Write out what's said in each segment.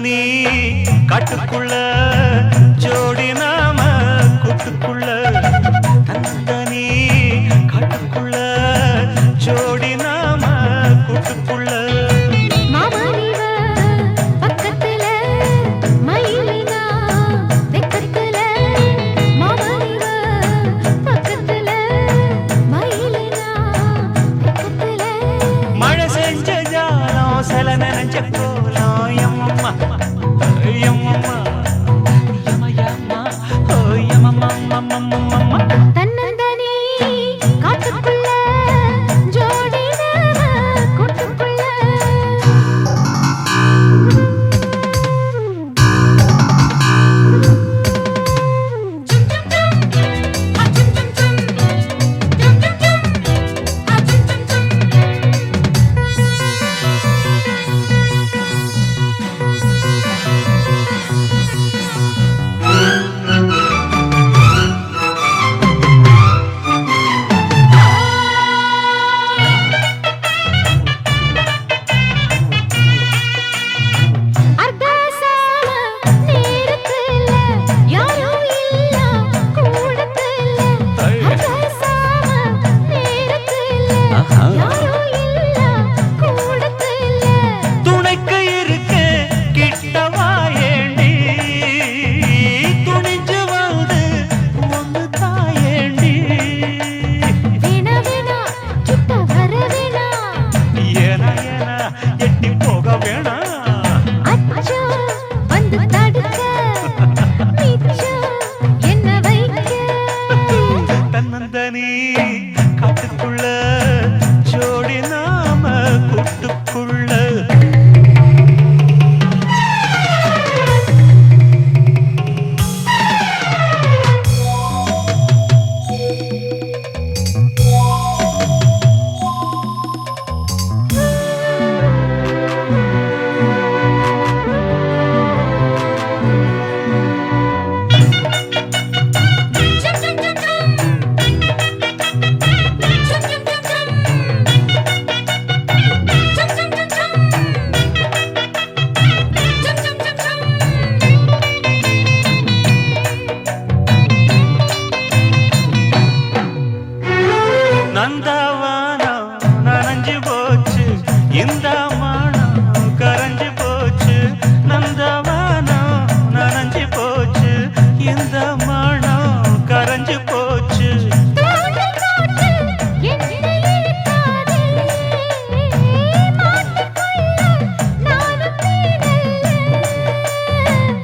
தன்னந்தனி காட்டுக்குள்ள ஜோடி நாம கூட்டுக்குள்ள தன்னந்தனி காட்டுக்குள்ள ஜோடி நாம கூட்டுக்குள்ள மழை செஞ்ச ஜாலம் சில நினைச்ச போலாம் எம்மம்மா எம்மம்மா யமயம்மா ஓ யமம்மம்மம்மம்மம்மா தன்னந்தனி காட்டுக்குள்ள ஜோடி நாம கூட்டுக்குள்ள துணைக்கு இருக்க கிட்டவா ஏண்டி துணிஞ்சு வந்து ஒன்று தாயேண்டி ஏனா ஏனா எட்டி போக வேணாம் தன்னந்தனி காட்டுக்குள்ள ஜோடி நாம கூட்டுக்குள்ள நந்தவானம் நனைஞ்சு போச்சு இந்த மானம் கரைஞ்சு போச்சு நந்தவானம் நனைஞ்சு போச்சு இந்த மானம் கரைஞ்சு போச்சு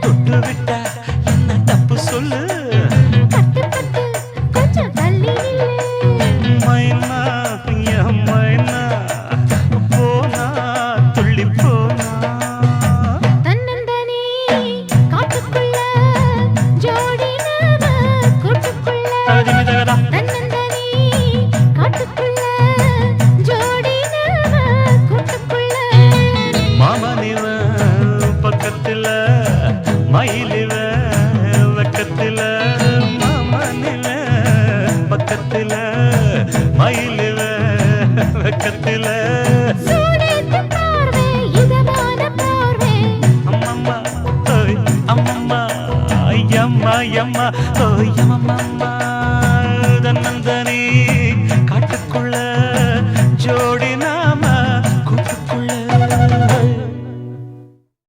தொட்டு விட்டா என்ன தப்பு சொல்லு மைனா என் மைனா போனா துள்ளி போனா தன்னந்தனி காட்டுக்குள்ள ஜோடி நாம கூட்டுக்குள்ள தகதிமிதகதா தன்னந்தனி காட்டுக்குள்ள ஜோடி நாம கூட்டுக்குள்ள மாமனிவ பக்கத்துல மயிலிவ வெக்கத்துல மாமனிவ பக்கத்துல மயிலிவ வெக்கத்துல சூடேத்து பார்வை இதமான பார்வை அம்மம்மா ஓய் அம்மம்மா ஐயம்மா யம்மா ஓய் அம்மம்மா தன்னந்தனி காட்டுக்குள்ள ஜோடி